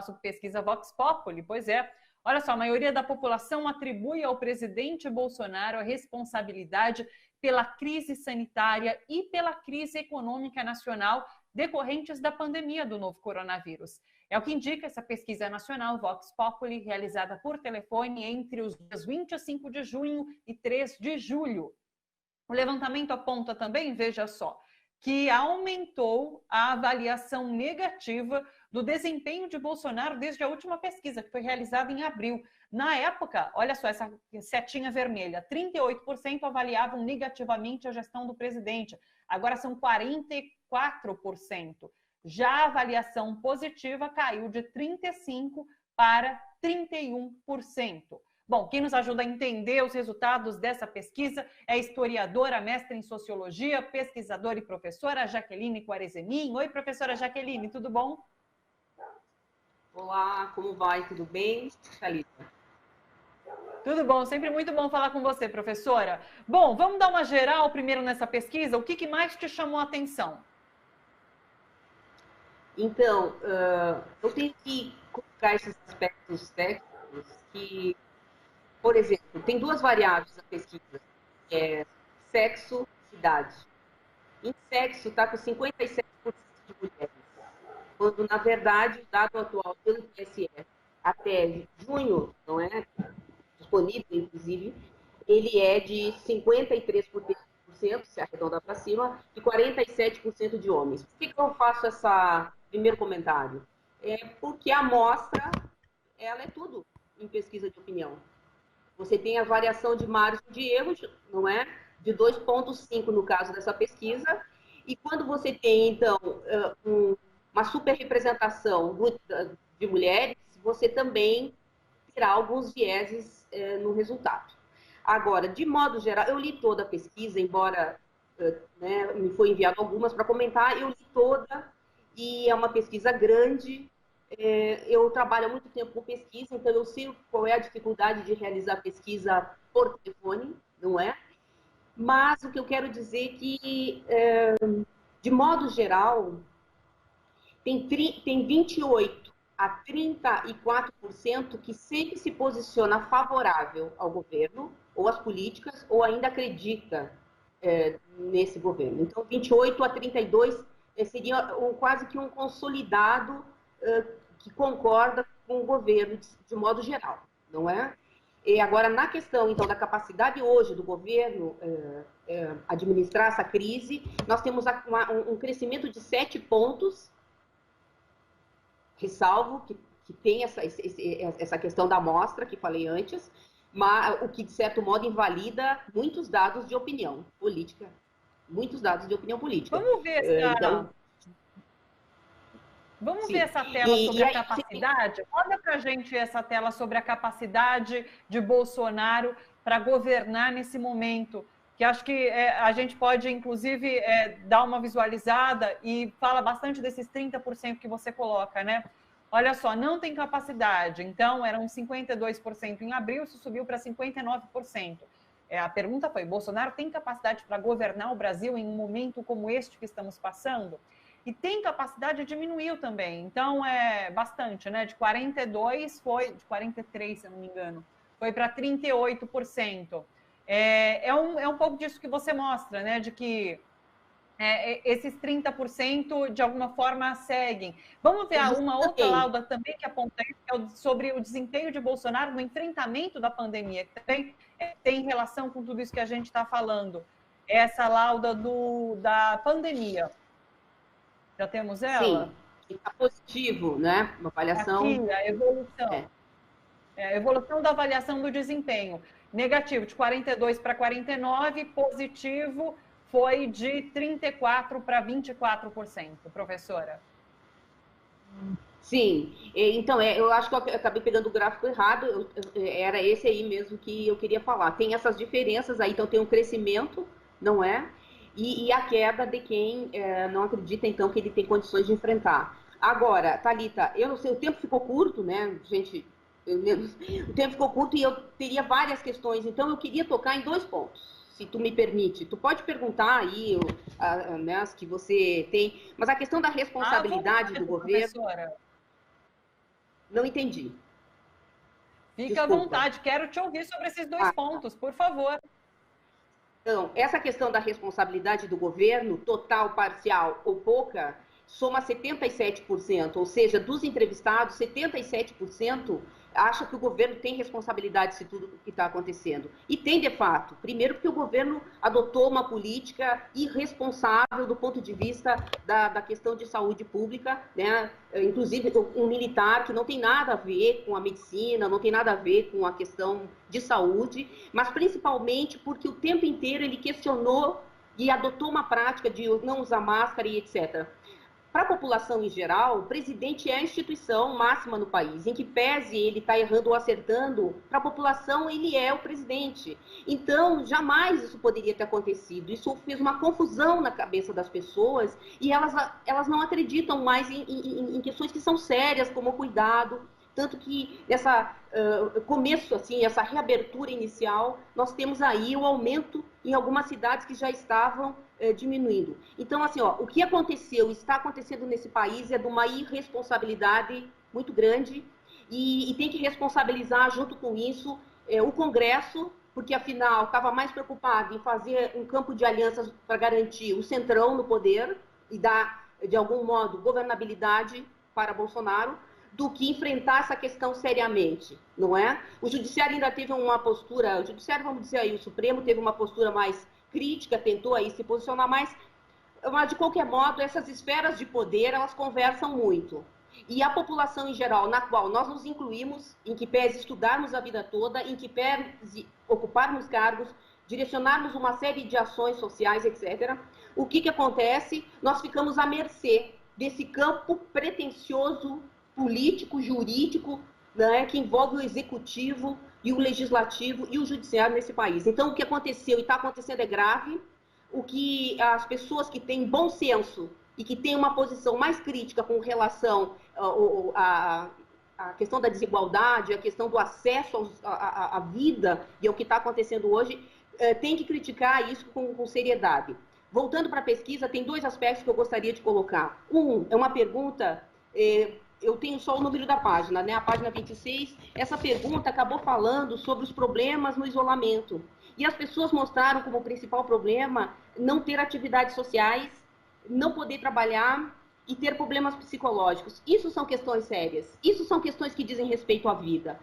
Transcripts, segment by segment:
sobre pesquisa Vox Populi. Pois é, olha só, a maioria da população atribui ao presidente Bolsonaro a responsabilidade pela crise sanitária e pela crise econômica nacional decorrentes da pandemia do novo coronavírus. É o que indica essa pesquisa nacional Vox Populi, realizada por telefone entre os dias 25 de junho e 3 de julho. O levantamento aponta também, veja só, que aumentou a avaliação negativa do desempenho de Bolsonaro desde a última pesquisa, que foi realizada em abril. Na época, olha só essa setinha vermelha, 38% avaliavam negativamente a gestão do presidente, agora são 44%. Já a avaliação positiva caiu de 35% para 31%. Bom, quem nos ajuda a entender os resultados dessa pesquisa é a historiadora, mestre em sociologia, pesquisadora e professora Jaqueline Quarezemin. Oi, professora Jaqueline, tudo bom? Olá, como vai? Tudo bem? Thalita? Tudo bom, sempre muito bom falar com você, professora. Bom, vamos dar uma geral primeiro nessa pesquisa. O que mais te chamou a atenção? Então, eu tenho que colocar esses aspectos técnicos que, por exemplo, tem duas variáveis na pesquisa, que é sexo e idade. Em sexo está com 57% de mulheres, quando, na verdade, o dado atual pelo TSE até junho, não é disponível, inclusive, ele é de 53%, se arredondar para cima, e 47% de homens. Por que eu faço esse primeiro comentário? É porque a amostra, ela é tudo em pesquisa de opinião. Você tem a variação de margem de erro, não é? De 2,5 no caso dessa pesquisa, e quando você tem, então, uma superrepresentação de mulheres, você também terá alguns vieses no resultado. Agora, de modo geral, eu li toda a pesquisa, embora me foi enviado algumas para comentar, eu li toda, e é uma pesquisa grande. Eu trabalho há muito tempo com pesquisa, então eu sei qual é a dificuldade de realizar pesquisa por telefone, não é? Mas o que eu quero dizer é que, de modo geral, tem 28 a 34% que sempre se posiciona favorável ao governo, ou às políticas, ou ainda acredita nesse governo. Então, 28 a 32 seria quase que um consolidado que concorda com o governo de modo geral, não é? E agora, na questão, então, da capacidade hoje do governo administrar essa crise, nós temos um crescimento de 7 pontos, ressalvo que tem essa questão da amostra que falei antes, mas o que, de certo modo, invalida muitos dados de opinião política. Muitos dados de opinião política. Vamos ver, Sara. Então, vamos ver essa tela sobre a capacidade? Olha para a gente essa tela sobre a capacidade de Bolsonaro para governar nesse momento, que acho que a gente pode, inclusive, dar uma visualizada e fala bastante desses 30% que você coloca, né? Olha só, não tem capacidade. Então, eram 52% em abril, isso subiu para 59%. A pergunta foi, Bolsonaro tem capacidade para governar o Brasil em um momento como este que estamos passando? E tem capacidade, diminuiu também. Então, bastante, né? De 42 foi, de 43, se eu não me engano, foi para 38%. É um pouco disso que você mostra, né? De que esses 30% de alguma forma seguem. Vamos ver uma outra lauda também que aponta isso, que é sobre o desempenho de Bolsonaro no enfrentamento da pandemia, que também tem relação com tudo isso que a gente está falando. Essa lauda da pandemia. Já temos ela? Sim, está positivo, né? Uma avaliação. Aqui, a evolução. A evolução da avaliação do desempenho. Negativo de 42 para 49, positivo foi de 34% para 24%, professora. Sim, então, eu acho que eu acabei pegando o gráfico errado, era esse aí mesmo que eu queria falar. Tem essas diferenças aí, então tem um crescimento, não é? E a queda de quem não acredita, então, que ele tem condições de enfrentar. Agora, Thalita, eu não sei, o tempo ficou curto, né, gente? O tempo ficou curto e eu teria várias questões, então eu queria tocar em 2 pontos. Se tu me permite, tu pode perguntar aí né, as que você tem, mas a questão da responsabilidade do governo... Professora. Não entendi. Fica à vontade, quero te ouvir sobre esses dois pontos, por favor. Então, essa questão da responsabilidade do governo, total, parcial ou pouca, soma 77%, ou seja, dos entrevistados, 77% acha que o governo tem responsabilidade de tudo o que está acontecendo. E tem, de fato. Primeiro, porque o governo adotou uma política irresponsável do ponto de vista da questão de saúde pública, né? Inclusive um militar que não tem nada a ver com a medicina, não tem nada a ver com a questão de saúde, mas principalmente porque o tempo inteiro ele questionou e adotou uma prática de não usar máscara e etc. Para a população em geral, o presidente é a instituição máxima no país, em que pese ele está errando ou acertando, para a população ele é o presidente. Então, jamais isso poderia ter acontecido. Isso fez uma confusão na cabeça das pessoas e elas não acreditam mais em questões que são sérias, como o cuidado. Tanto que nessa começo, assim, essa reabertura inicial, nós temos aí o aumento em algumas cidades que já estavam diminuindo. Então, assim, ó, o que aconteceu, está acontecendo nesse país é de uma irresponsabilidade muito grande e tem que responsabilizar junto com isso o Congresso, porque afinal estava mais preocupado em fazer um campo de alianças para garantir o centrão no poder e dar, de algum modo, governabilidade para Bolsonaro, do que enfrentar essa questão seriamente, não é? O Judiciário ainda teve uma postura, o Judiciário, vamos dizer aí, o Supremo teve uma postura mais crítica, tentou aí se posicionar mais, mas de qualquer modo, essas esferas de poder, elas conversam muito. E a população em geral, na qual nós nos incluímos, em que pese estudarmos a vida toda, em que pese ocuparmos cargos, direcionarmos uma série de ações sociais, etc., o que acontece? Nós ficamos à mercê desse campo pretensioso, político, jurídico, né, que envolve o executivo e o legislativo e o judiciário nesse país. Então, o que aconteceu e está acontecendo é grave. O que as pessoas que têm bom senso e que têm uma posição mais crítica com relação à questão da desigualdade, a questão do acesso à vida e ao que está acontecendo hoje, tem que criticar isso com seriedade. Voltando para a pesquisa, tem dois aspectos que eu gostaria de colocar. Um, é uma pergunta... eu tenho só o número da página, né? A página 26, essa pergunta acabou falando sobre os problemas no isolamento. E as pessoas mostraram como principal problema não ter atividades sociais, não poder trabalhar e ter problemas psicológicos. Isso são questões sérias. Isso são questões que dizem respeito à vida.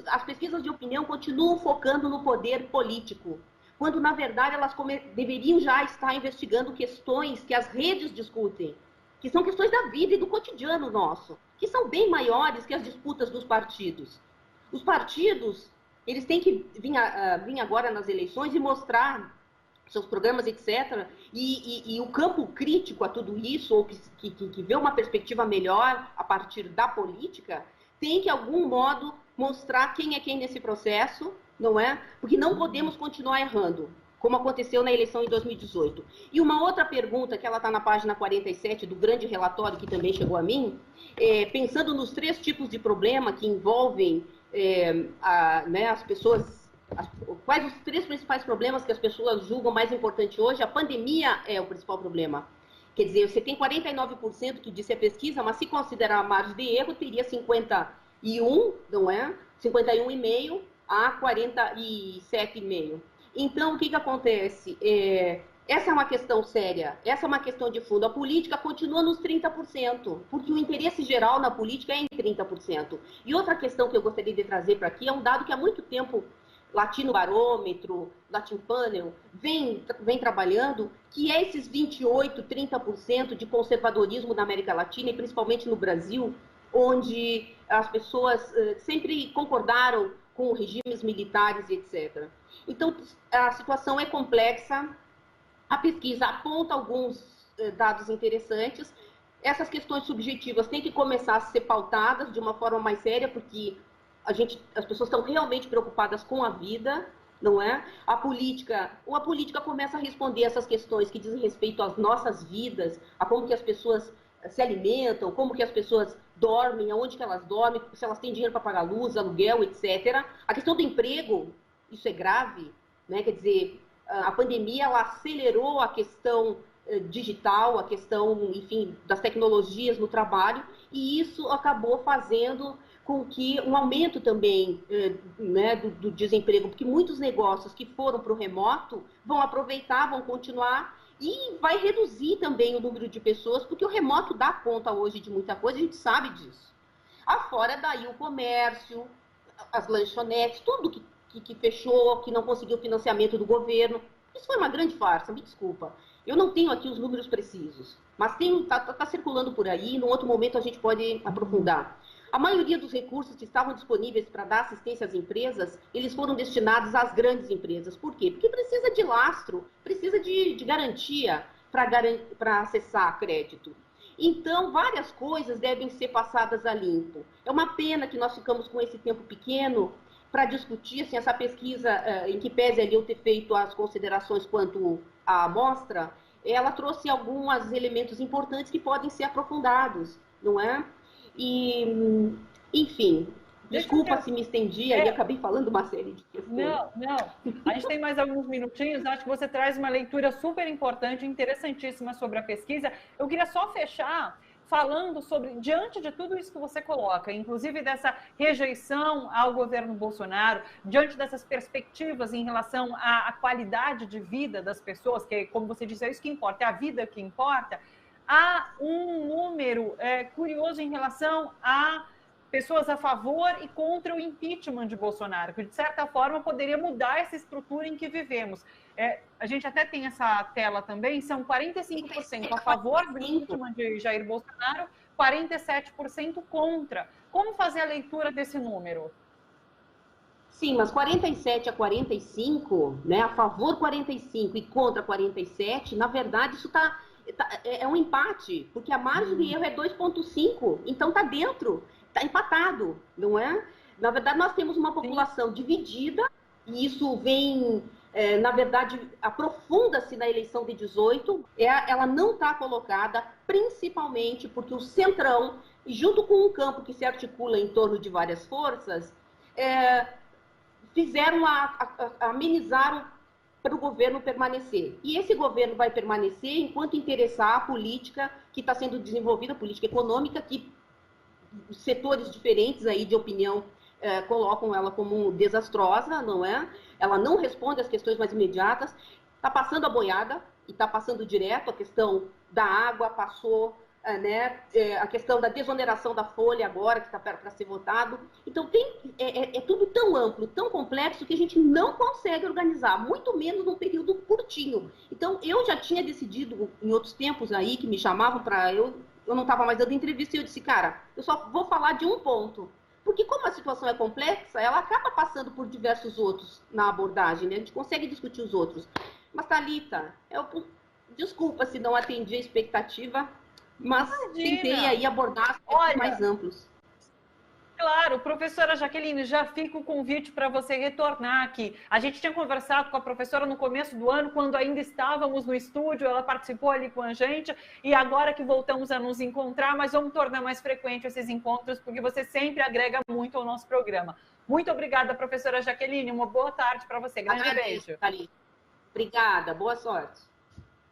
As pesquisas de opinião continuam focando no poder político, quando, na verdade, elas deveriam já estar investigando questões que as redes discutem, que são questões da vida e do cotidiano nosso, que são bem maiores que as disputas dos partidos. Os partidos, eles têm que vir agora nas eleições e mostrar seus programas, etc. E o campo crítico a tudo isso, ou que vê uma perspectiva melhor a partir da política, tem que, de algum modo, mostrar quem é quem nesse processo, não é? Porque não podemos continuar errando, como aconteceu na eleição em 2018. E uma outra pergunta, que ela está na página 47 do grande relatório, que também chegou a mim, pensando nos 3 tipos de problema que envolvem as pessoas, quais os 3 principais problemas que as pessoas julgam mais importante hoje, a pandemia é o principal problema. Quer dizer, você tem 49% que disse a pesquisa, mas se considerar a margem de erro, teria 51, não é? 51,5 a 47,5. Então, o que acontece? Essa é uma questão séria, essa é uma questão de fundo. A política continua nos 30%, porque o interesse geral na política é em 30%. E outra questão que eu gostaria de trazer para aqui é um dado que há muito tempo Latino Barômetro, Latin Panel, vem trabalhando, que é esses 28%, 30% de conservadorismo na América Latina, e principalmente no Brasil, onde as pessoas sempre concordaram com regimes militares, etc. Então, a situação é complexa, a pesquisa aponta alguns dados interessantes, essas questões subjetivas têm que começar a ser pautadas de uma forma mais séria, porque as pessoas estão realmente preocupadas com a vida, não é? A política começa a responder essas questões que dizem respeito às nossas vidas, a como que as pessoas se alimentam, como que as pessoas dormem, aonde que elas dormem, se elas têm dinheiro para pagar luz, aluguel, etc. A questão do emprego, isso é grave, né? Quer dizer, a pandemia ela acelerou a questão digital, a questão, enfim, das tecnologias no trabalho, e isso acabou fazendo com que um aumento também, né, do desemprego, porque muitos negócios que foram para o remoto vão aproveitar, vão continuar, e vai reduzir também o número de pessoas, porque o remoto dá conta hoje de muita coisa, a gente sabe disso. Afora daí o comércio, as lanchonetes, tudo que fechou, que não conseguiu financiamento do governo. Isso foi uma grande farsa, me desculpa. Eu não tenho aqui os números precisos, mas está circulando por aí, num outro momento a gente pode aprofundar. A maioria dos recursos que estavam disponíveis para dar assistência às empresas, eles foram destinados às grandes empresas. Por quê? Porque precisa de lastro, precisa de garantia para acessar crédito. Então, várias coisas devem ser passadas a limpo. É uma pena que nós ficamos com esse tempo pequeno para discutir, assim, essa pesquisa, em que pese ali eu ter feito as considerações quanto à amostra, ela trouxe alguns elementos importantes que podem ser aprofundados, não é? E, enfim, desculpa se me estendi, aí acabei falando uma série de questões. Não. A gente tem mais alguns minutinhos, acho que você traz uma leitura super importante, interessantíssima sobre a pesquisa. Eu queria só fechar falando sobre, diante de tudo isso que você coloca, inclusive dessa rejeição ao governo Bolsonaro, diante dessas perspectivas em relação à qualidade de vida das pessoas, que, como você disse, é isso que importa, é a vida que importa, há um número curioso em relação a pessoas a favor e contra o impeachment de Bolsonaro, que de certa forma poderia mudar essa estrutura em que vivemos. A gente até tem essa tela também, são 45% a favor do impeachment de Jair Bolsonaro, 47% contra. Como fazer a leitura desse número? Sim, mas 47 a 45, né, a favor 45 e contra 47, na verdade isso é um empate, porque a margem de erro é 2,5, então está dentro. Está empatado, não é? Na verdade, nós temos uma população dividida, e isso vem, na verdade, aprofunda-se na eleição de 18, ela não está colocada, principalmente porque o Centrão, junto com um campo que se articula em torno de várias forças, amenizaram para o governo permanecer. E esse governo vai permanecer enquanto interessar a política que está sendo desenvolvida, a política econômica, que setores diferentes aí de opinião colocam ela como desastrosa, não é? Ela não responde às questões mais imediatas, está passando a boiada e está passando direto. A questão da água passou, né? A questão da desoneração da folha agora, que está para ser votado. Então, é tudo tão amplo, tão complexo, que a gente não consegue organizar, muito menos num período curtinho. Então, eu já tinha decidido, em outros tempos aí, que me chamavam para... Eu não estava mais dando entrevista e eu disse, cara, eu só vou falar de um ponto. Porque como a situação é complexa, ela acaba passando por diversos outros na abordagem, né? A gente consegue discutir os outros. Mas, Thalita, desculpa se não atendi a expectativa, mas tentei aí abordar aspectos mais amplos. Claro, professora Jaqueline, já fica o convite para você retornar aqui. A gente tinha conversado com a professora no começo do ano, quando ainda estávamos no estúdio, ela participou ali com a gente, e agora que voltamos a nos encontrar, mas vamos tornar mais frequente esses encontros, porque você sempre agrega muito ao nosso programa. Muito obrigada, professora Jaqueline, uma boa tarde para você. Grande beijo. Obrigada, boa sorte.